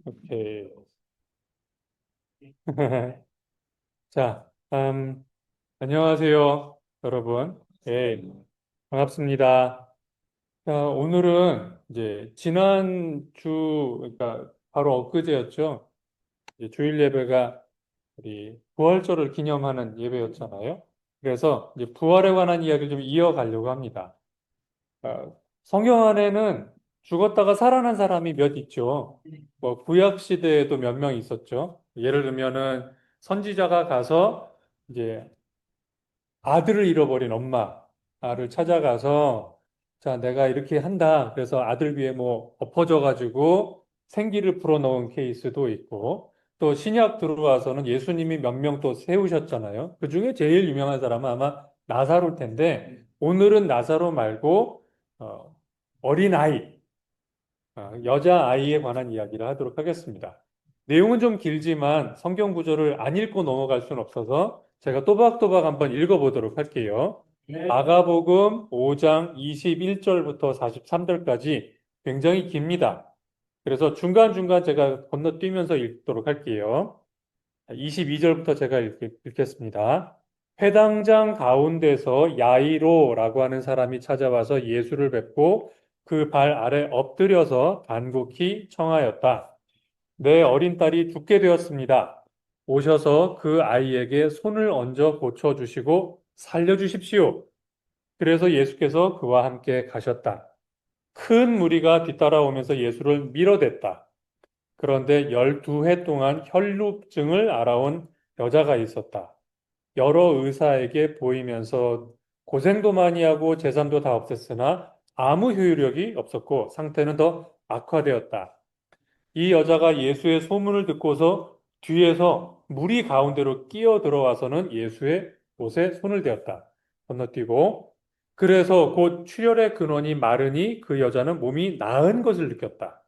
오케이. 자, 안녕하세요, 여러분. 예, 반갑습니다. 자, 오늘은 이제 지난주, 그러니까 바로 엊그제였죠. 이제 주일 예배가 우리 부활절을 기념하는 예배였잖아요. 그래서 이제 부활에 관한 이야기를 좀 이어가려고 합니다. 성경 안에는 죽었다가 살아난 사람이 몇 있죠. 뭐 구약 시대에도 몇 명 있었죠. 예를 들면은 선지자가 가서 이제 아들을 잃어버린 엄마를 찾아가서 자, 내가 이렇게 한다. 그래서 아들 위에 뭐 엎어져 가지고 생기를 불어넣은 케이스도 있고 또 신약 들어와서는 예수님이 몇 명 또 세우셨잖아요. 그 중에 제일 유명한 사람은 아마 나사로일 텐데 오늘은 나사로 말고 어, 어린아이, 여자아이에 관한 이야기를 하도록 하겠습니다. 내용은 좀 길지만 성경 구절을 안 읽고 넘어갈 수는 없어서 제가 또박또박 한번 읽어보도록 할게요. 네. 마가복음 5장 21절부터 43절까지 굉장히 깁니다. 그래서 중간중간 제가 건너뛰면서 읽도록 할게요. 22절부터 제가 읽겠습니다. 회당장 가운데서 야이로라고 하는 사람이 찾아와서 예수를 뵙고 그 발 아래 엎드려서 간곡히 청하였다. 내 어린 딸이 죽게 되었습니다. 오셔서 그 아이에게 손을 얹어 고쳐주시고 살려주십시오. 그래서 예수께서 그와 함께 가셨다. 큰 무리가 뒤따라오면서 예수를 밀어댔다. 그런데 12해 동안 혈루증을 알아온 여자가 있었다. 여러 의사에게 보이면서 고생도 많이 하고 재산도 다 없앴으나 아무 효율력이 없었고 상태는 더 악화되었다. 이 여자가 예수의 소문을 듣고서 뒤에서 무리 가운데로 끼어 들어와서는 예수의 옷에 손을 대었다. 건너뛰고 그래서 곧 출혈의 근원이 마르니 그 여자는 몸이 나은 것을 느꼈다.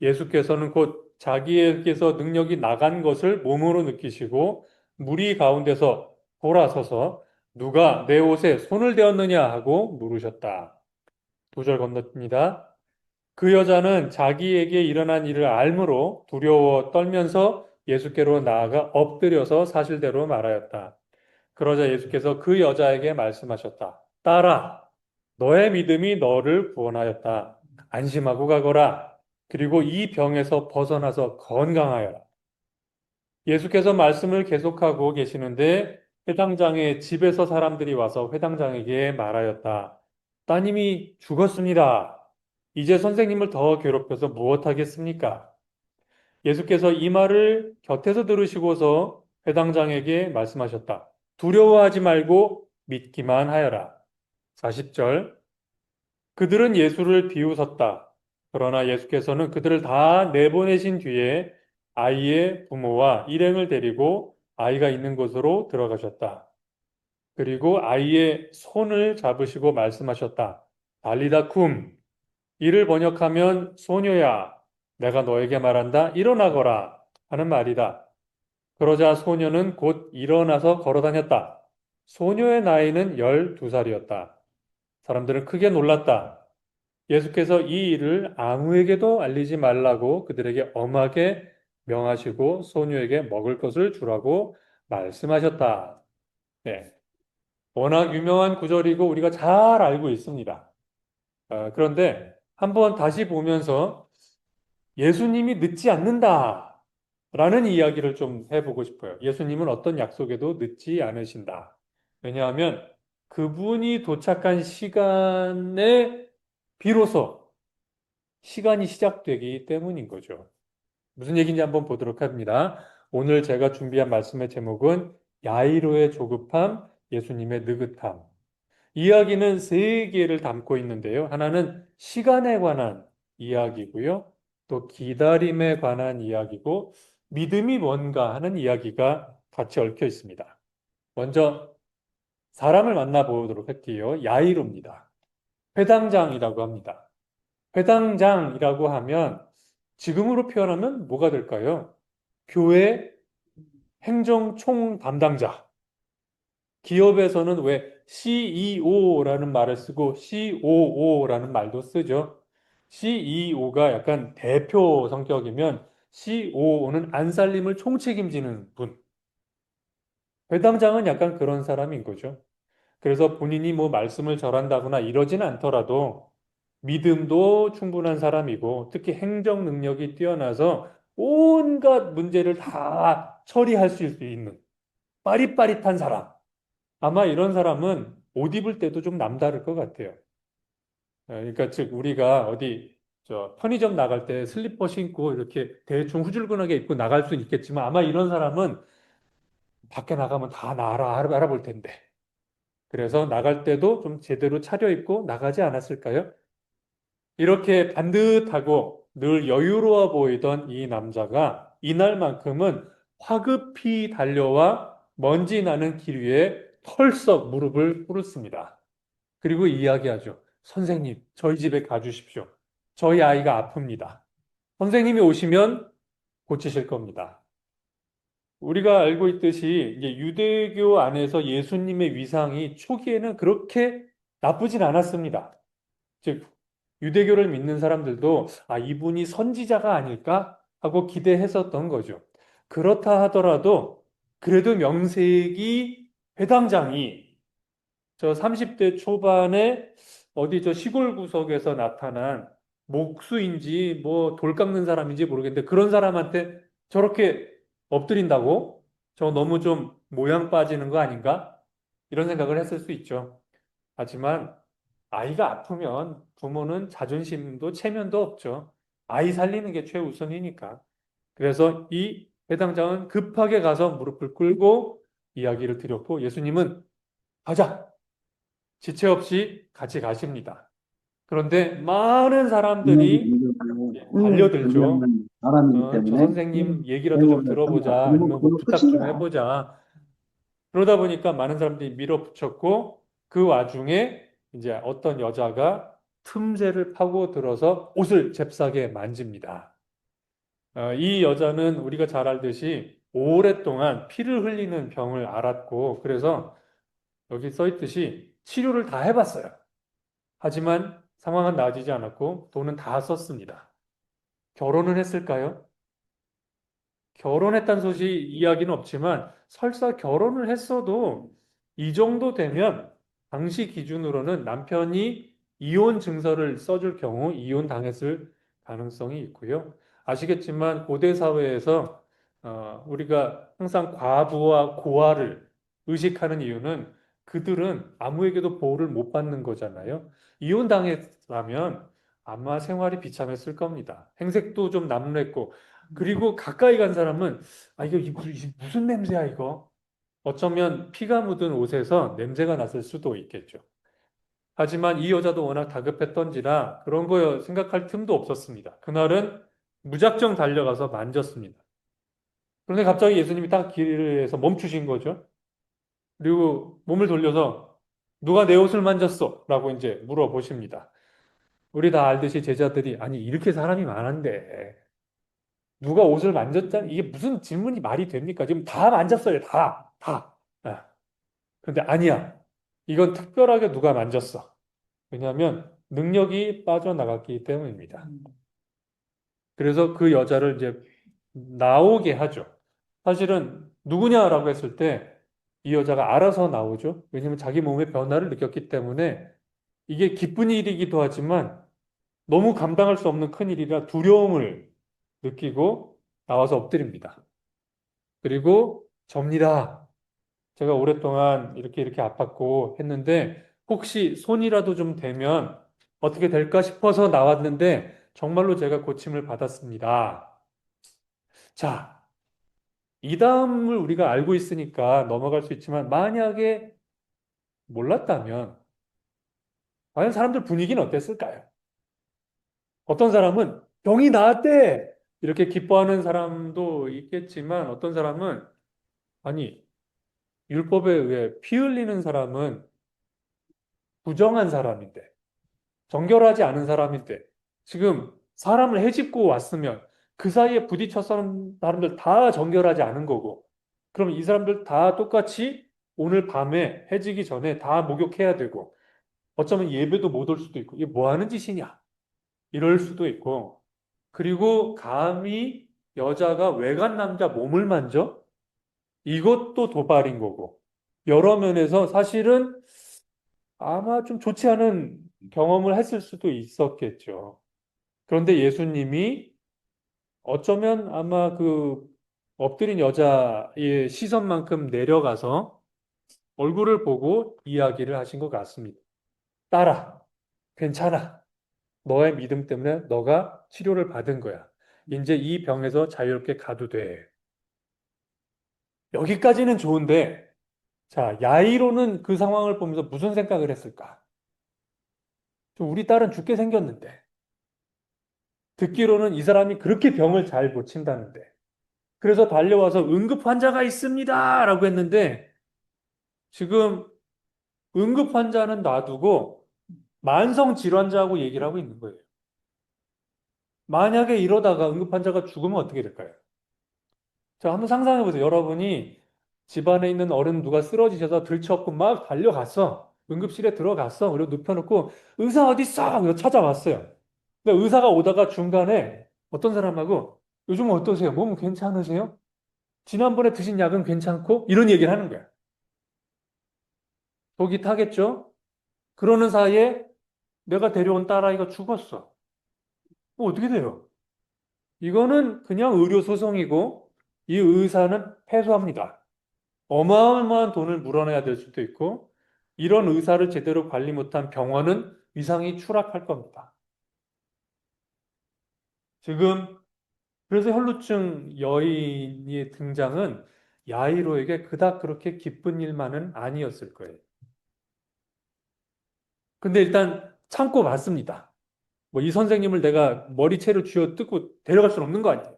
예수께서는 곧 자기에게서 능력이 나간 것을 몸으로 느끼시고 무리 가운데서 돌아서서 누가 내 옷에 손을 대었느냐 하고 물으셨다. 2절 건너입니다. 그 여자는 자기에게 일어난 일을 알므로 두려워 떨면서 예수께로 나아가 엎드려서 사실대로 말하였다. 그러자 예수께서 그 여자에게 말씀하셨다. 딸아, 너의 믿음이 너를 구원하였다. 안심하고 가거라. 그리고 이 병에서 벗어나서 건강하여라. 예수께서 말씀을 계속하고 계시는데 회당장의 집에서 사람들이 와서 회당장에게 말하였다. 따님이 죽었습니다. 이제 선생님을 더 괴롭혀서 무엇하겠습니까? 예수께서 이 말을 곁에서 들으시고서 회당장에게 말씀하셨다. 두려워하지 말고 믿기만 하여라. 40절. 그들은 예수를 비웃었다. 그러나 예수께서는 그들을 다 내보내신 뒤에 아이의 부모와 일행을 데리고 아이가 있는 곳으로 들어가셨다. 그리고 아이의 손을 잡으시고 말씀하셨다. 달리다 쿰. 이를 번역하면 소녀야, 내가 너에게 말한다. 일어나거라 하는 말이다. 그러자 소녀는 곧 일어나서 걸어 다녔다. 소녀의 나이는 12살이었다. 사람들은 크게 놀랐다. 예수께서 이 일을 아무에게도 알리지 말라고 그들에게 엄하게 명하시고 소녀에게 먹을 것을 주라고 말씀하셨다. 네. 워낙 유명한 구절이고 우리가 잘 알고 있습니다. 그런데 한번 다시 보면서 예수님이 늦지 않는다. 라는 이야기를 좀 해보고 싶어요. 예수님은 어떤 약속에도 늦지 않으신다. 왜냐하면 그분이 도착한 시간에 비로소 시간이 시작되기 때문인 거죠. 무슨 얘기인지 한번 보도록 합니다. 오늘 제가 준비한 말씀의 제목은 야이로의 조급함, 예수님의 느긋함. 이야기는 세 개를 담고 있는데요. 하나는 시간에 관한 이야기고요. 또 기다림에 관한 이야기고 믿음이 뭔가 하는 이야기가 같이 얽혀 있습니다. 먼저 사람을 만나보도록 할게요. 야이로입니다. 회당장이라고 합니다. 회당장이라고 하면 지금으로 표현하면 뭐가 될까요? 교회 행정총 담당자. 기업에서는 왜 CEO라는 말을 쓰고 COO라는 말도 쓰죠. CEO가 약간 대표 성격이면 COO는 안 살림을 총책임지는 분. 회당장은 약간 그런 사람인 거죠. 그래서 본인이 뭐 말씀을 절한다거나 이러진 않더라도 믿음도 충분한 사람이고 특히 행정 능력이 뛰어나서 온갖 문제를 다 처리할 수 있는 빠릿빠릿한 사람. 아마 이런 사람은 옷 입을 때도 좀 남다를 것 같아요. 그러니까 즉 우리가 어디 저 편의점 나갈 때 슬리퍼 신고 이렇게 대충 후줄근하게 입고 나갈 수는 있겠지만 아마 이런 사람은 밖에 나가면 다 나 알아볼 텐데. 그래서 나갈 때도 좀 제대로 차려입고 나가지 않았을까요? 이렇게 반듯하고 늘 여유로워 보이던 이 남자가 이날만큼은 화급히 달려와 먼지 나는 길 위에 털썩 무릎을 꿇었습니다. 그리고 이야기하죠. 선생님, 저희 집에 가주십시오. 저희 아이가 아픕니다. 선생님이 오시면 고치실 겁니다. 우리가 알고 있듯이 이제 유대교 안에서 예수님의 위상이 초기에는 그렇게 나쁘진 않았습니다. 즉, 유대교를 믿는 사람들도 아, 이분이 선지자가 아닐까 하고 기대했었던 거죠. 그렇다 하더라도 그래도 명색이 회당장이 저 30대 초반에 어디 저 시골 구석에서 나타난 목수인지 뭐 돌 깎는 사람인지 모르겠는데 그런 사람한테 저렇게 엎드린다고? 저 너무 좀 모양 빠지는 거 아닌가? 이런 생각을 했을 수 있죠. 하지만 아이가 아프면 부모는 자존심도 체면도 없죠. 아이 살리는 게 최우선이니까. 그래서 이 회당장은 급하게 가서 무릎을 꿇고 이야기를 드렸고 예수님은 가자! 지체 없이 같이 가십니다. 그런데 많은 사람들이 달려들죠. 존경하는 사람이기 저 때문에 선생님 얘기라도 좀 배우를 한다. 들어보자. 그리고 아니면 뭐 그걸로 부탁 좀 끝입니다. 해보자. 그러다 보니까 많은 사람들이 밀어붙였고 그 와중에 이제 어떤 여자가 틈새를 파고 들어서 옷을 잽싸게 만집니다. 이 여자는 우리가 잘 알듯이 오랫동안 피를 흘리는 병을 앓았고 그래서 여기 써 있듯이 치료를 다 해봤어요. 하지만 상황은 나아지지 않았고 돈은 다 썼습니다. 결혼은 했을까요? 결혼했다는 소식 이야기는 없지만 설사 결혼을 했어도 이 정도 되면 당시 기준으로는 남편이 이혼 증서를 써줄 경우 이혼 당했을 가능성이 있고요. 아시겠지만 고대 사회에서 우리가 항상 과부와 고아를 의식하는 이유는 그들은 아무에게도 보호를 못 받는 거잖아요. 이혼 당했다면 아마 생활이 비참했을 겁니다. 행색도 좀 남루했고 그리고 가까이 간 사람은 아 이게 무슨 냄새야 이거? 어쩌면 피가 묻은 옷에서 냄새가 났을 수도 있겠죠. 하지만 이 여자도 워낙 다급했던지라 그런 거 생각할 틈도 없었습니다. 그날은 무작정 달려가서 만졌습니다. 그런데 갑자기 예수님이 딱 길에서 멈추신 거죠. 그리고 몸을 돌려서 누가 내 옷을 만졌어? 라고 이제 물어보십니다. 우리 다 알듯이 제자들이 아니 이렇게 사람이 많은데 누가 옷을 만졌다? 이게 무슨 질문이 말이 됩니까? 지금 다 만졌어요. 다, 다. 아, 그런데 아니야. 이건 특별하게 누가 만졌어. 왜냐하면 능력이 빠져나갔기 때문입니다. 그래서 그 여자를 이제 나오게 하죠. 사실은 누구냐라고 했을 때 이 여자가 알아서 나오죠. 왜냐하면 자기 몸의 변화를 느꼈기 때문에 이게 기쁜 일이기도 하지만 너무 감당할 수 없는 큰 일이라 두려움을 느끼고 나와서 엎드립니다. 그리고 접니다. 제가 오랫동안 이렇게 아팠고 했는데 혹시 손이라도 좀 대면 어떻게 될까 싶어서 나왔는데 정말로 제가 고침을 받았습니다. 자, 이 다음을 우리가 알고 있으니까 넘어갈 수 있지만 만약에 몰랐다면 과연 사람들 분위기는 어땠을까요? 어떤 사람은 병이 나았대! 이렇게 기뻐하는 사람도 있겠지만 어떤 사람은 아니, 율법에 의해 피 흘리는 사람은 부정한 사람인데, 정결하지 않은 사람인데, 지금 사람을 해집고 왔으면 그 사이에 부딪혔던 사람들 다 정결하지 않은 거고, 그럼 이 사람들 다 똑같이 오늘 밤에 해지기 전에 다 목욕해야 되고, 어쩌면 예배도 못 올 수도 있고, 이게 뭐 하는 짓이냐? 이럴 수도 있고, 그리고 감히 여자가 외간 남자 몸을 만져? 이것도 도발인 거고. 여러 면에서 사실은 아마 좀 좋지 않은 경험을 했을 수도 있었겠죠. 그런데 예수님이 어쩌면 아마 그 엎드린 여자의 시선만큼 내려가서 얼굴을 보고 이야기를 하신 것 같습니다. 딸아, 괜찮아. 너의 믿음 때문에 너가 치료를 받은 거야. 이제 이 병에서 자유롭게 가도 돼. 여기까지는 좋은데, 자, 야이로는 그 상황을 보면서 무슨 생각을 했을까? 우리 딸은 죽게 생겼는데, 듣기로는 이 사람이 그렇게 병을 잘 고친다는데, 그래서 달려와서 응급 환자가 있습니다! 라고 했는데, 지금 응급 환자는 놔두고 만성 질환자하고 얘기를 하고 있는 거예요. 만약에 이러다가 응급 환자가 죽으면 어떻게 될까요? 자, 한번 상상해 보세요. 여러분이 집안에 있는 어른 누가 쓰러지셔서 들쳐업고 막 달려갔어. 응급실에 들어갔어. 그리고 눕혀놓고 의사 어디 있어? 그래서 찾아왔어요. 근데 의사가 오다가 중간에 어떤 사람하고 요즘 어떠세요? 몸 괜찮으세요? 지난번에 드신 약은 괜찮고? 이런 얘기를 하는 거야. 속이 타겠죠? 그러는 사이에 내가 데려온 딸아이가 죽었어. 어떻게 돼요? 이거는 그냥 의료 소송이고 이 의사는 패소합니다. 어마어마한 돈을 물어내야 될 수도 있고 이런 의사를 제대로 관리 못한 병원은 위상이 추락할 겁니다. 지금 그래서 혈루증 여인의 등장은 야이로에게 그닥 그렇게 기쁜 일만은 아니었을 거예요. 근데 일단 참고 봤습니다. 뭐 이 선생님을 내가 머리채를 쥐어 뜯고 데려갈 수는 없는 거 아니에요.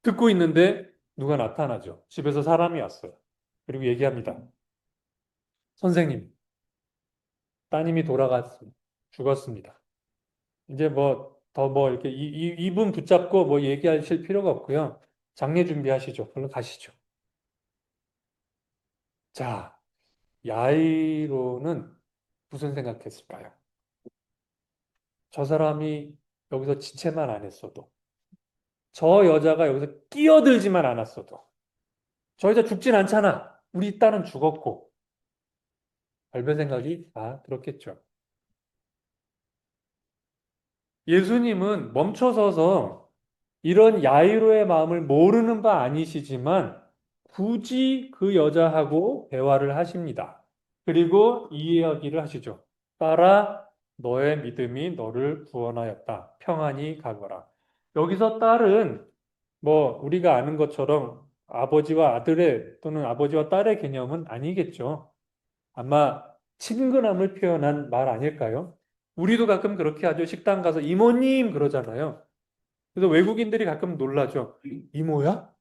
듣고 있는데 누가 나타나죠. 집에서 사람이 왔어요. 그리고 얘기합니다. 선생님, 따님이 돌아갔습니다. 죽었습니다. 이제 뭐 더 뭐 이렇게 이분 붙잡고 뭐 얘기하실 필요가 없고요. 장례 준비하시죠. 얼른 가시죠. 자, 야이로는 무슨 생각했을까요? 저 사람이 여기서 지체만 안 했어도, 저 여자가 여기서 끼어들지만 않았어도, 저 여자 죽진 않잖아. 우리 딸은 죽었고, 별별 생각이 다 들었겠죠. 예수님은 멈춰서서 이런 야이로의 마음을 모르는 바 아니시지만 굳이 그 여자하고 대화를 하십니다. 그리고 이 이야기를 하시죠. 딸아, 너의 믿음이 너를 구원하였다. 평안히 가거라. 여기서 딸은 뭐 우리가 아는 것처럼 아버지와 아들의 또는 아버지와 딸의 개념은 아니겠죠. 아마 친근함을 표현한 말 아닐까요? 우리도 가끔 그렇게 하죠. 식당 가서 이모님 그러잖아요. 그래서 외국인들이 가끔 놀라죠. 이모야?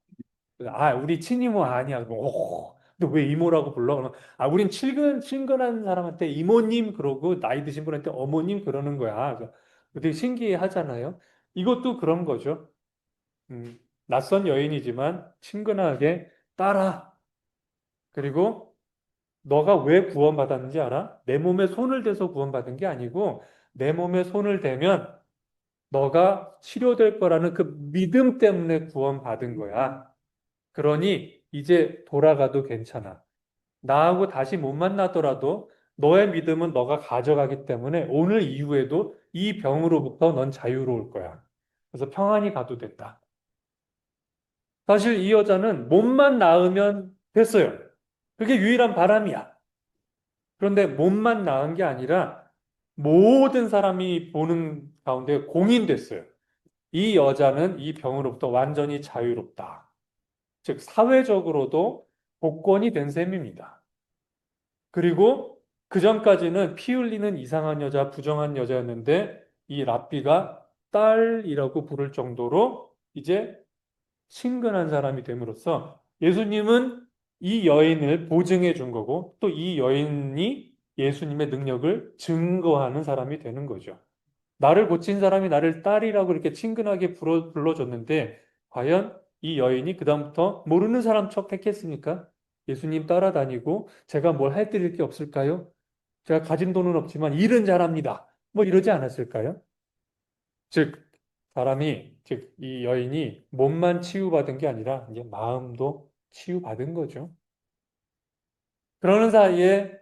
아, 우리 친이모 아니야. 오, 근데 왜 이모라고 불러? 그러면 아, 우린 친근한 사람한테 이모님 그러고 나이 드신 분한테 어머님 그러는 거야. 그래서 되게 신기해 하잖아요. 이것도 그런 거죠. 낯선 여인이지만 친근하게 따라. 그리고 너가 왜 구원받았는지 알아? 내 몸에 손을 대서 구원받은 게 아니고 내 몸에 손을 대면 너가 치료될 거라는 그 믿음 때문에 구원받은 거야. 그러니 이제 돌아가도 괜찮아. 나하고 다시 못 만나더라도 너의 믿음은 너가 가져가기 때문에 오늘 이후에도 이 병으로부터 넌 자유로울 거야. 그래서 평안히 가도 된다. 사실 이 여자는 몸만 나으면 됐어요. 그게 유일한 바람이야. 그런데 몸만 나은 게 아니라 모든 사람이 보는 가운데 공인됐어요. 이 여자는 이 병으로부터 완전히 자유롭다. 즉, 사회적으로도 복권이 된 셈입니다. 그리고 그 전까지는 피 흘리는 이상한 여자, 부정한 여자였는데 이 랍비가 딸이라고 부를 정도로 이제 친근한 사람이 됨으로써 예수님은 이 여인을 보증해 준 거고 또 이 여인이 예수님의 능력을 증거하는 사람이 되는 거죠. 나를 고친 사람이 나를 딸이라고 이렇게 친근하게 불러줬는데 과연 이 여인이 그다음부터 모르는 사람 척 했겠습니까? 예수님 따라다니고 제가 뭘 해드릴 게 없을까요? 제가 가진 돈은 없지만 일은 잘합니다. 뭐 이러지 않았을까요? 즉 사람이, 즉, 이 여인이 몸만 치유받은 게 아니라 이제 마음도 치유받은 거죠. 그러는 사이에,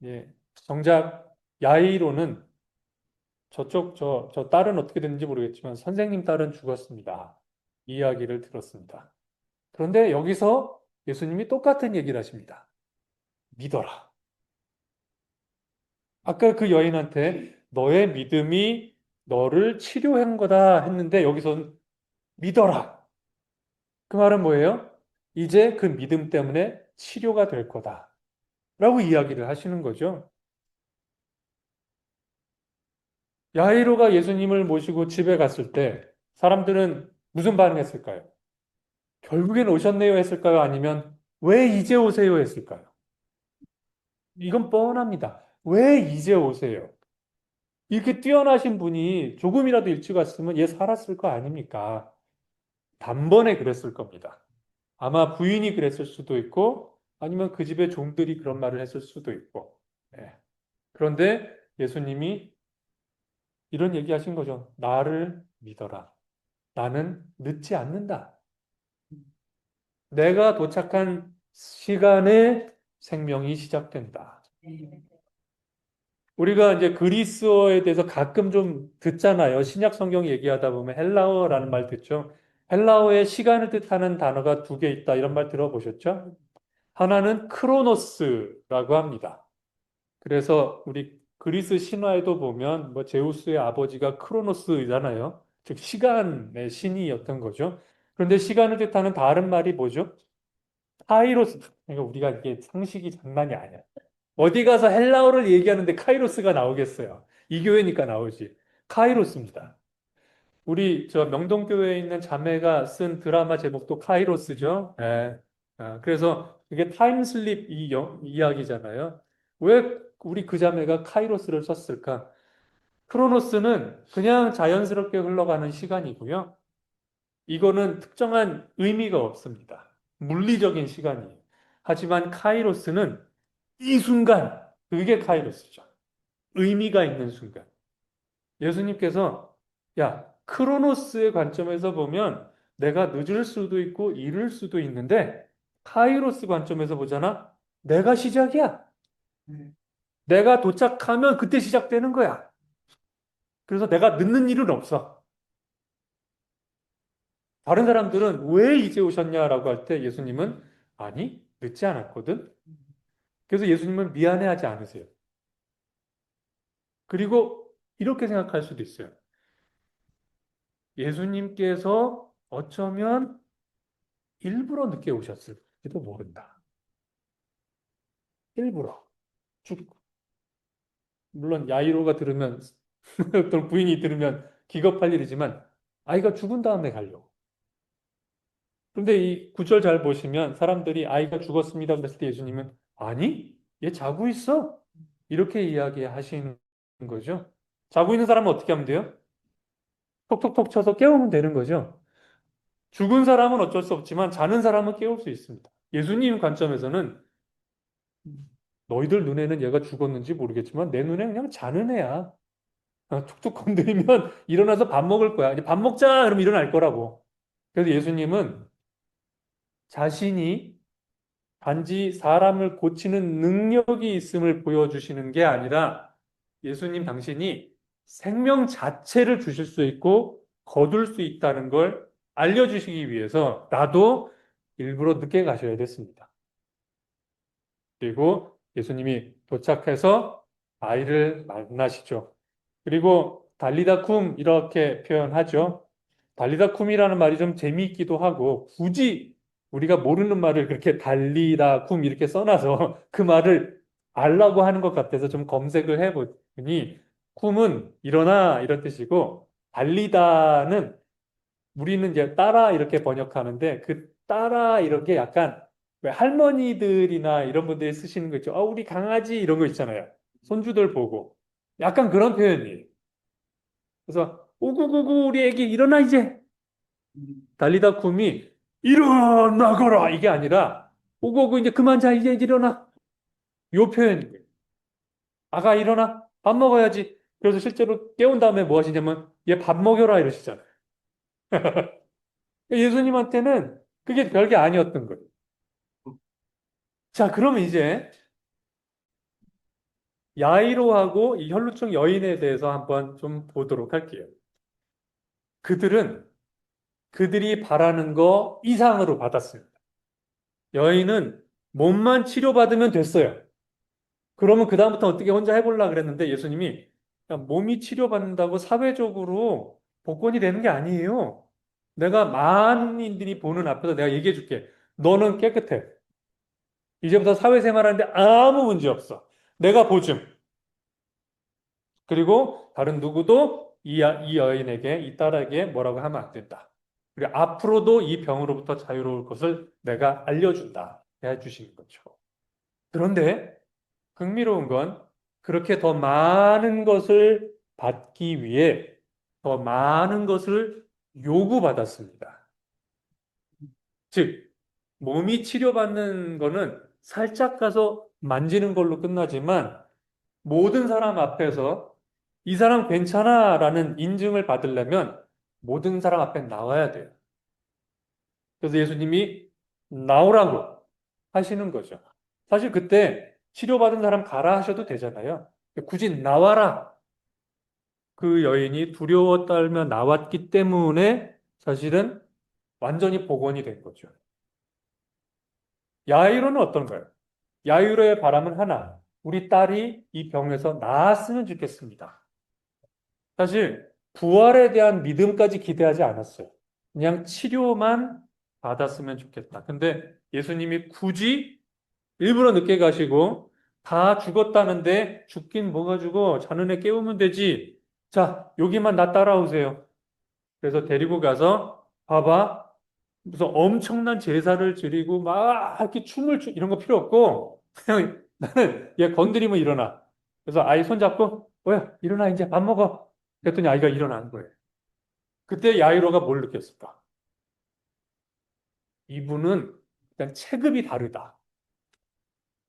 예, 정작 야이로는 저 딸은 어떻게 됐는지 모르겠지만 선생님 딸은 죽었습니다. 이 이야기를 들었습니다. 그런데 여기서 예수님이 똑같은 얘기를 하십니다. 믿어라. 아까 그 여인한테 너의 믿음이 너를 치료한 거다 했는데 여기서는 믿어라. 그 말은 뭐예요? 이제 그 믿음 때문에 치료가 될 거다. 라고 이야기를 하시는 거죠. 야이로가 예수님을 모시고 집에 갔을 때 사람들은 무슨 반응했을까요? 결국엔 오셨네요 했을까요? 아니면 왜 이제 오세요 했을까요? 이건 뻔합니다. 왜 이제 오세요? 이렇게 뛰어나신 분이 조금이라도 일찍 왔으면 얘 살았을 거 아닙니까? 단번에 그랬을 겁니다. 아마 부인이 그랬을 수도 있고 아니면 그 집의 종들이 그런 말을 했을 수도 있고. 예. 그런데 예수님이 이런 얘기 하신 거죠. 나를 믿어라. 나는 늦지 않는다. 내가 도착한 시간에 생명이 시작된다. 우리가 이제 그리스어에 대해서 가끔 좀 듣잖아요. 신약 성경 얘기하다 보면 헬라어라는 말 듣죠. 헬라어에 시간을 뜻하는 단어가 두 개 있다. 이런 말 들어보셨죠? 하나는 크로노스라고 합니다. 그래서 우리 그리스 신화에도 보면 뭐 제우스의 아버지가 크로노스잖아요. 즉 시간의 신이었던 거죠. 그런데 시간을 뜻하는 다른 말이 뭐죠? 카이로스. 그러니까 우리가 이게 상식이 장난이 아니야. 어디 가서 헬라어를 얘기하는데 카이로스가 나오겠어요. 이 교회니까 나오지. 카이로스입니다. 우리 저 명동교회에 있는 자매가 쓴 드라마 제목도 카이로스죠. 예. 그래서 이게 타임슬립 이야기잖아요. 왜 우리 그 자매가 카이로스를 썼을까? 크로노스는 그냥 자연스럽게 흘러가는 시간이고요. 이거는 특정한 의미가 없습니다. 물리적인 시간이에요. 하지만 카이로스는 이 순간, 그게 카이로스죠. 의미가 있는 순간. 예수님께서, 야, 크로노스의 관점에서 보면 내가 늦을 수도 있고 이를 수도 있는데, 카이로스 관점에서 보잖아? 내가 시작이야. 내가 도착하면 그때 시작되는 거야. 그래서 내가 늦는 일은 없어. 다른 사람들은 왜 이제 오셨냐라고 할 때 예수님은 아니, 늦지 않았거든. 그래서 예수님은 미안해하지 않으세요. 그리고 이렇게 생각할 수도 있어요. 예수님께서 어쩌면 일부러 늦게 오셨을지도 모른다. 일부러. 죽, 물론 야이로가 들으면 어떤 부인이 들으면 기겁할 일이지만 아이가 죽은 다음에 가려고. 그런데 이 구절 잘 보시면 사람들이 아이가 죽었습니다 그랬을 때 예수님은 아니, 얘 자고 있어. 이렇게 이야기하시는 거죠. 자고 있는 사람은 어떻게 하면 돼요? 톡톡톡 쳐서 깨우면 되는 거죠. 죽은 사람은 어쩔 수 없지만 자는 사람은 깨울 수 있습니다. 예수님 관점에서는 너희들 눈에는 얘가 죽었는지 모르겠지만 내 눈에 그냥 자는 애야. 툭툭 건드리면 일어나서 밥 먹을 거야. 이제 밥 먹자 그러면 일어날 거라고. 그래서 예수님은 자신이 단지 사람을 고치는 능력이 있음을 보여주시는 게 아니라 예수님 당신이 생명 자체를 주실 수 있고 거둘 수 있다는 걸 알려주시기 위해서 나도 일부러 늦게 가셔야 됐습니다. 그리고 예수님이 도착해서 아이를 만나시죠. 그리고 달리다 쿰 이렇게 표현하죠. 달리다 쿰이라는 말이 좀 재미있기도 하고 굳이 우리가 모르는 말을 그렇게 달리다 쿰 이렇게 써놔서 그 말을 알라고 하는 것 같아서 좀 검색을 해보니 쿰은 일어나 이런 뜻이고 달리다는 우리는 이제 따라 이렇게 번역하는데 그 따라 이런 게 약간 왜 할머니들이나 이런 분들이 쓰시는 거 있죠. 우리 강아지 이런 거 있잖아요. 손주들 보고. 약간 그런 표현이에요. 그래서 오구구구 우리 애기 일어나 이제. 달리다 쿰이 일어나거라 이게 아니라 오구오구 이제 그만 자 이제 일어나. 요 표현이에요. 아가 일어나 밥 먹어야지. 그래서 실제로 깨운 다음에 뭐 하시냐면 얘 밥 먹여라 이러시잖아요. 예수님한테는 그게 별게 아니었던 거예요. 자, 그러면 이제 야이로하고 이 혈루증 여인에 대해서 한번 좀 보도록 할게요. 그들은 그들이 바라는 거 이상으로 받았습니다. 여인은 몸만 치료받으면 됐어요. 그러면 그다음부터 어떻게 혼자 해보려고 그랬는데 예수님이 그냥 몸이 치료받는다고 사회적으로 복권이 되는 게 아니에요. 내가 많은 이들이 보는 앞에서 내가 얘기해 줄게. 너는 깨끗해. 이제부터 사회생활하는데 아무 문제 없어. 내가 보증. 그리고 다른 누구도 이 여인에게, 이 딸에게 뭐라고 하면 안 된다. 그리고 앞으로도 이 병으로부터 자유로울 것을 내가 알려준다. 해주시는 거죠. 그런데 흥미로운 건 그렇게 더 많은 것을 받기 위해 더 많은 것을 요구받았습니다. 즉, 몸이 치료받는 거는 살짝 가서 만지는 걸로 끝나지만 모든 사람 앞에서 이 사람 괜찮아 라는 인증을 받으려면 모든 사람 앞에 나와야 돼요. 그래서 예수님이 나오라고 하시는 거죠. 사실 그때 치료받은 사람 가라 하셔도 되잖아요. 굳이 나와라. 그 여인이 두려워 떨며 나왔기 때문에 사실은 완전히 복원이 된 거죠. 야이로는 어떤가요? 야이로의 바람은 하나. 우리 딸이 이 병에서 나았으면 좋겠습니다. 사실 부활에 대한 믿음까지 기대하지 않았어요. 그냥 치료만 받았으면 좋겠다. 근데 예수님이 굳이 일부러 늦게 가시고 다 죽었다는데 죽긴 뭐가 죽어? 자는 애 깨우면 되지. 자, 여기만 나 따라오세요. 그래서 데리고 가서 봐봐. 무슨 엄청난 제사를 드리고 막 이렇게 춤을 이런 거 필요 없고 그냥 나는 얘 건드리면 일어나. 그래서 아이 손잡고 뭐야 일어나 이제 밥 먹어. 그랬더니 아이가 일어나는 거예요. 그때 야이로가 뭘 느꼈을까? 이분은 그냥 체급이 다르다.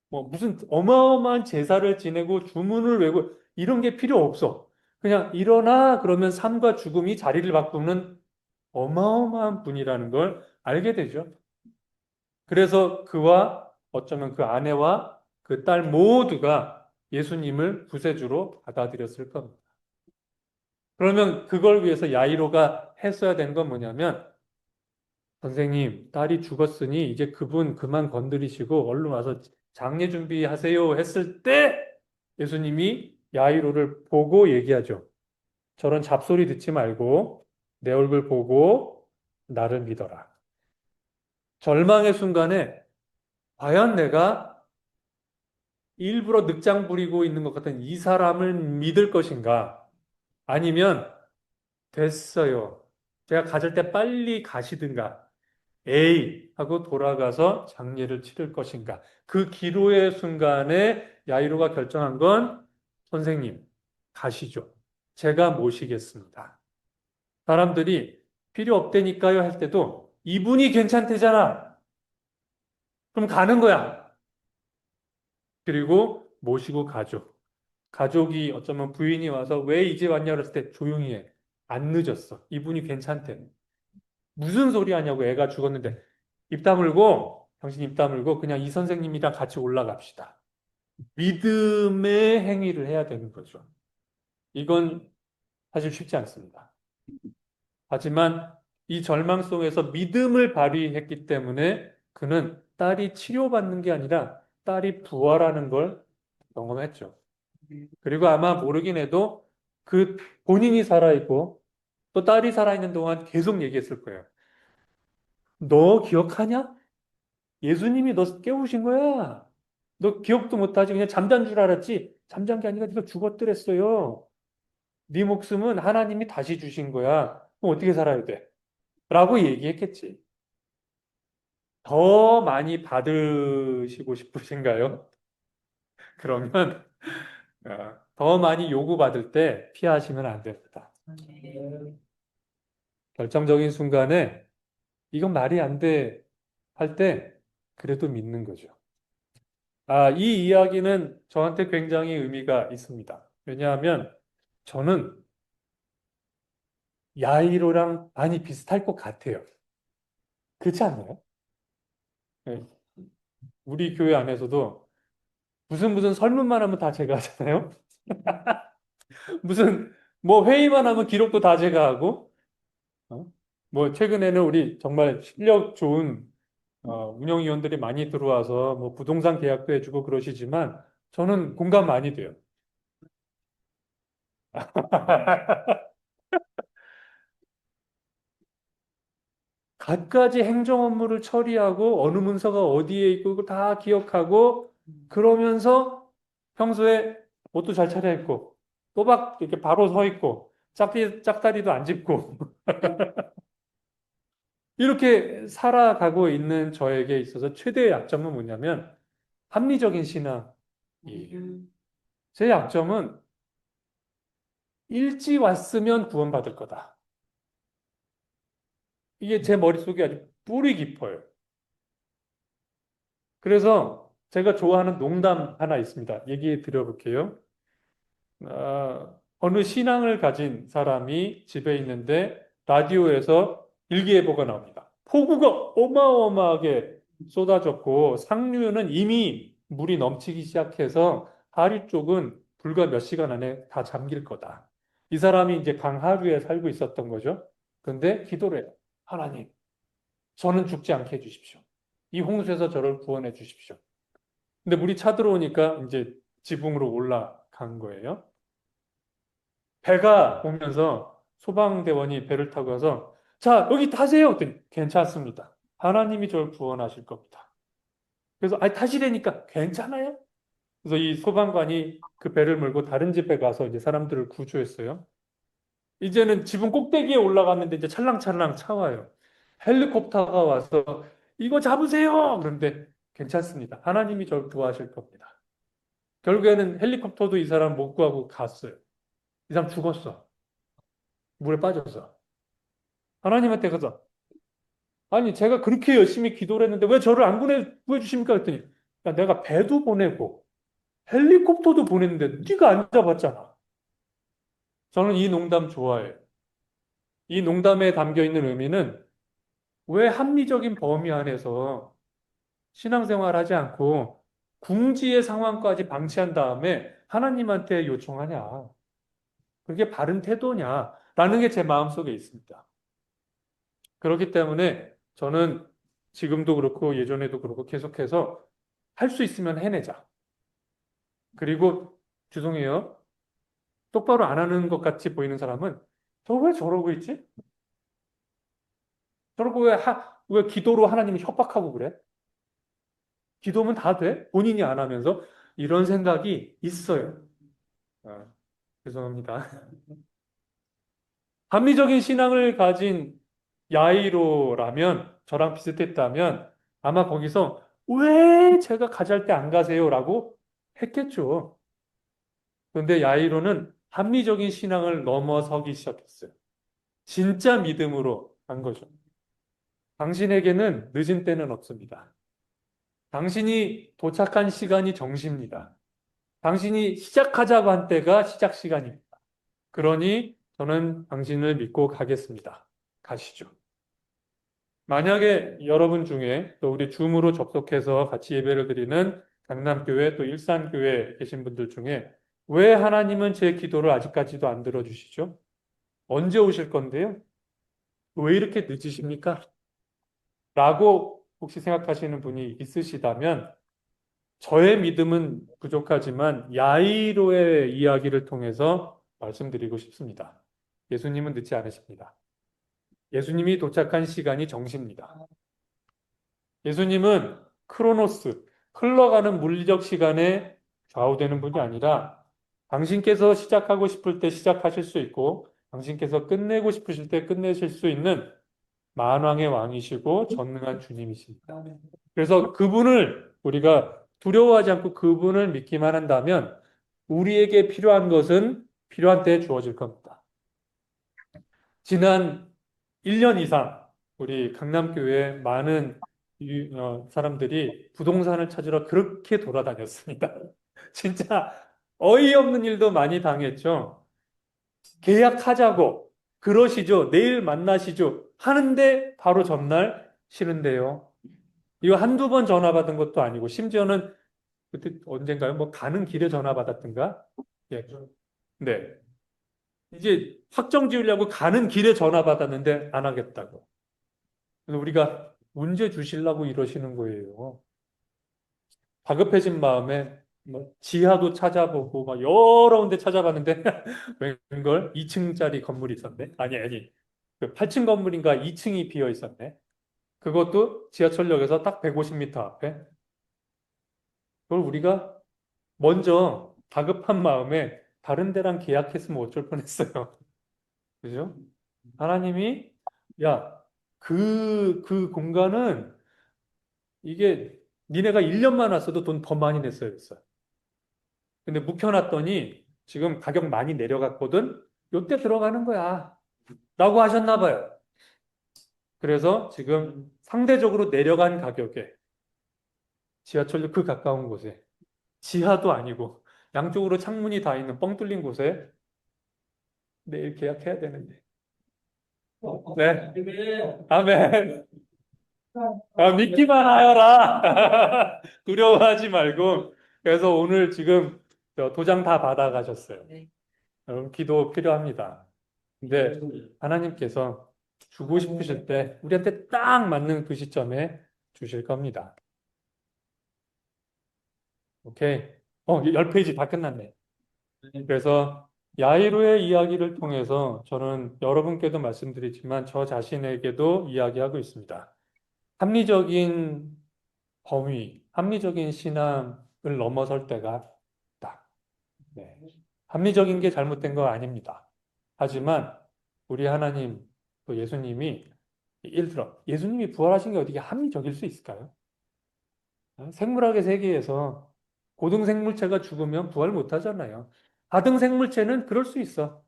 뭐 무슨 어마어마한 제사를 지내고 주문을 외고 이런 게 필요 없어. 그냥 일어나 그러면 삶과 죽음이 자리를 바꾸는 어마어마한 분이라는 걸 알게 되죠. 그래서 그와 어쩌면 그 아내와 그 딸 모두가 예수님을 구세주로 받아들였을 겁니다. 그러면 그걸 위해서 야이로가 했어야 되는 건 뭐냐면 선생님, 딸이 죽었으니 이제 그분 그만 건드리시고 얼른 와서 장례 준비하세요 했을 때 예수님이 야이로를 보고 얘기하죠. 저런 잡소리 듣지 말고 내 얼굴 보고 나를 믿어라. 절망의 순간에 과연 내가 일부러 늑장 부리고 있는 것 같은 이 사람을 믿을 것인가? 아니면 됐어요. 제가 가질 때 빨리 가시든가. 에이 하고 돌아가서 장례를 치를 것인가. 그 기로의 순간에 야이로가 결정한 건 선생님 가시죠. 제가 모시겠습니다. 사람들이 필요 없다니까요 할 때도 이분이 괜찮대잖아. 그럼 가는 거야. 그리고 모시고 가죠. 가족이 어쩌면 부인이 와서 왜 이제 왔냐 그랬을 때 조용히 해. 안 늦었어. 이분이 괜찮대. 무슨 소리 하냐고 애가 죽었는데 입 다물고 당신 입 다물고 그냥 이 선생님이랑 같이 올라갑시다. 믿음의 행위를 해야 되는 거죠. 이건 사실 쉽지 않습니다. 하지만 이 절망 속에서 믿음을 발휘했기 때문에 그는 딸이 치료받는 게 아니라 딸이 부활하는 걸 경험했죠. 그리고 아마 모르긴 해도 그 본인이 살아있고 또 딸이 살아있는 동안 계속 얘기했을 거예요. 너 기억하냐? 예수님이 너 깨우신 거야. 너 기억도 못하지. 그냥 잠잔 줄 알았지. 잠잔 게 아니라 네가 죽었더랬어요. 네 목숨은 하나님이 다시 주신 거야. 그럼 어떻게 살아야 돼? 라고 얘기했겠지. 더 많이 받으시고 싶으신가요? 그러면 더 많이 요구받을 때 피하시면 안 됩니다. 결정적인 순간에 이건 말이 안 돼 할 때 그래도 믿는 거죠. 이 이야기는 저한테 굉장히 의미가 있습니다. 왜냐하면 저는 야이로랑 많이 비슷할 것 같아요. 그렇지 않나요? 네. 우리 교회 안에서도 무슨 설문만 하면 다 제가 하잖아요. 무슨 뭐 회의만 하면 기록도 다 제가 하고, 어? 뭐 최근에는 우리 정말 실력 좋은 운영위원들이 많이 들어와서 뭐 부동산 계약도 해주고 그러시지만 저는 공감 많이 돼요. 갖가지 행정 업무를 처리하고 어느 문서가 어디에 있고 그걸 다 기억하고 그러면서 평소에 옷도 잘 차려입고 또박 이렇게 바로 서 있고 짝다리도 안 짚고 이렇게 살아가고 있는 저에게 있어서 최대의 약점은 뭐냐면 합리적인 신앙이에요. 제 약점은 일찍 왔으면 구원받을 거다. 이게 제 머릿속에 아주 뿌리 깊어요. 그래서 제가 좋아하는 농담 하나 있습니다. 얘기해 드려볼게요. 어느 신앙을 가진 사람이 집에 있는데 라디오에서 일기예보가 나옵니다. 폭우가 어마어마하게 쏟아졌고 상류는 이미 물이 넘치기 시작해서 하류 쪽은 불과 몇 시간 안에 다 잠길 거다. 이 사람이 이제 강하류에 살고 있었던 거죠. 그런데 기도를 해요. 하나님, 저는 죽지 않게 해주십시오. 이 홍수에서 저를 구원해 주십시오. 근데 물이 차들어오니까 이제 지붕으로 올라간 거예요. 배가 오면서 소방대원이 배를 타고 가서 자, 여기 타세요. 그랬더니 괜찮습니다. 하나님이 저를 구원하실 겁니다. 그래서 아니 타시라니까 괜찮아요? 그래서 이 소방관이 그 배를 몰고 다른 집에 가서 이제 사람들을 구조했어요. 이제는 지붕 꼭대기에 올라갔는데 이제 찰랑찰랑 차와요. 헬리콥터가 와서 이거 잡으세요. 그런데 괜찮습니다. 하나님이 저를 구하실 겁니다. 결국에는 헬리콥터도 이 사람 못 구하고 갔어요. 이 사람 죽었어. 물에 빠졌어. 하나님한테 가서 아니 제가 그렇게 열심히 기도를 했는데 왜 저를 안 구해주십니까? 그랬더니 야, 내가 배도 보내고 헬리콥터도 보냈는데 네가 안 잡았잖아. 저는 이 농담 좋아해요. 이 농담에 담겨 있는 의미는 왜 합리적인 범위 안에서 신앙생활 하지 않고 궁지의 상황까지 방치한 다음에 하나님한테 요청하냐. 그게 바른 태도냐. 라는 게 제 마음속에 있습니다. 그렇기 때문에 저는 지금도 그렇고 예전에도 그렇고 계속해서 할 수 있으면 해내자. 그리고 죄송해요. 똑바로 안 하는 것 같이 보이는 사람은 저 왜 저러고 있지? 저러고 왜 기도로 하나님을 협박하고 그래? 기도면 다 돼? 본인이 안 하면서 이런 생각이 있어요. 아, 죄송합니다. 합리적인 신앙을 가진 야이로라면 저랑 비슷했다면 아마 거기서 왜 제가 가잘 때 안 가세요? 라고 했겠죠. 그런데 야이로는 합리적인 신앙을 넘어서기 시작했어요. 진짜 믿음으로 간 거죠. 당신에게는 늦은 때는 없습니다. 당신이 도착한 시간이 정시입니다. 당신이 시작하자고 한 때가 시작 시간입니다. 그러니 저는 당신을 믿고 가겠습니다. 가시죠. 만약에 여러분 중에 또 우리 줌으로 접속해서 같이 예배를 드리는 강남교회 또 일산교회 계신 분들 중에 왜 하나님은 제 기도를 아직까지도 안 들어주시죠? 언제 오실 건데요? 왜 이렇게 늦으십니까? 라고 혹시 생각하시는 분이 있으시다면 저의 믿음은 부족하지만 야이로의 이야기를 통해서 말씀드리고 싶습니다. 예수님은 늦지 않으십니다. 예수님이 도착한 시간이 정시입니다. 예수님은 크로노스, 흘러가는 물리적 시간에 좌우되는 분이 아니라 당신께서 시작하고 싶을 때 시작하실 수 있고 당신께서 끝내고 싶으실 때 끝내실 수 있는 만왕의 왕이시고 전능한 주님이십니다. 그래서 그분을 우리가 두려워하지 않고 그분을 믿기만 한다면 우리에게 필요한 것은 필요한 때에 주어질 겁니다. 지난 1년 이상 우리 강남교회 많은 사람들이 부동산을 찾으러 그렇게 돌아다녔습니다. 진짜 어이없는 일도 많이 당했죠. 계약하자고 그러시죠. 내일 만나시죠. 하는데 바로 전날 싫은데요. 이거 한두 번 전화 받은 것도 아니고 심지어는 그때 언젠가요? 뭐 가는 길에 전화 받았던가? 예. 네. 이제 확정 지으려고 가는 길에 전화 받았는데 안 하겠다고. 그래서 우리가 문제 주시려고 이러시는 거예요. 다급해진 마음에 뭐 지하도 찾아보고 막 여러 군데 찾아봤는데 웬걸 2층짜리 건물이 있었네. 아니. 그 8층 건물인가 2층이 비어 있었네. 그것도 지하철역에서 딱 150m 앞에. 그걸 우리가 먼저 다급한 마음에 다른 데랑 계약했으면 어쩔 뻔했어요. 그죠? 하나님이 야, 그 공간은 이게 니네가 1년만 왔어도 돈 더 많이 냈어야 했어. 근데 묵혀놨더니 지금 가격 많이 내려갔거든? 요때 들어가는 거야. 라고 하셨나 봐요. 그래서 지금 상대적으로 내려간 가격에 지하철역 그 가까운 곳에 지하도 아니고 양쪽으로 창문이 다 있는 뻥 뚫린 곳에 내일 계약해야 되는데. 네. 아멘. 믿기만 하여라. 두려워하지 말고. 그래서 오늘 지금 저 도장 다 받아가셨어요. 여러분 기도 필요합니다. 근데 하나님께서 주고 싶으실 때 우리한테 딱 맞는 그 시점에 주실 겁니다. 오케이. 10페이지 다 끝났네. 그래서 야이로의 이야기를 통해서 저는 여러분께도 말씀드리지만 저 자신에게도 이야기하고 있습니다. 합리적인 범위, 합리적인 신앙을 넘어설 때가 있다. 네. 합리적인 게 잘못된 거 아닙니다. 하지만 우리 하나님 또 예수님이 예를 들어 예수님이 부활하신 게 어떻게 합리적일 수 있을까요? 생물학의 세계에서 고등생물체가 죽으면 부활 못 하잖아요. 가등생물체는 그럴 수 있어.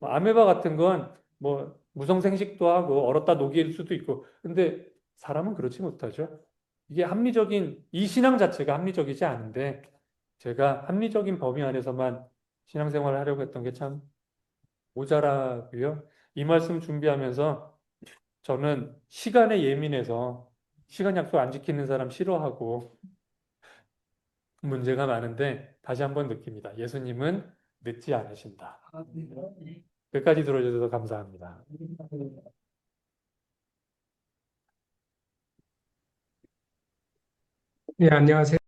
뭐 아메바 같은 건 뭐 무성생식도 하고 얼었다 녹일 수도 있고. 근데 사람은 그렇지 못하죠. 이게 합리적인 이 신앙 자체가 합리적이지 않은데 제가 합리적인 범위 안에서만 신앙생활을 하려고 했던 게 참 모자라고요. 이 말씀 준비하면서 저는 시간에 예민해서 시간 약속 안 지키는 사람 싫어하고 문제가 많은데 다시 한번 느낍니다. 예수님은 늦지 않으신다. 끝까지 들어주셔서 감사합니다. 네, 안녕하세요.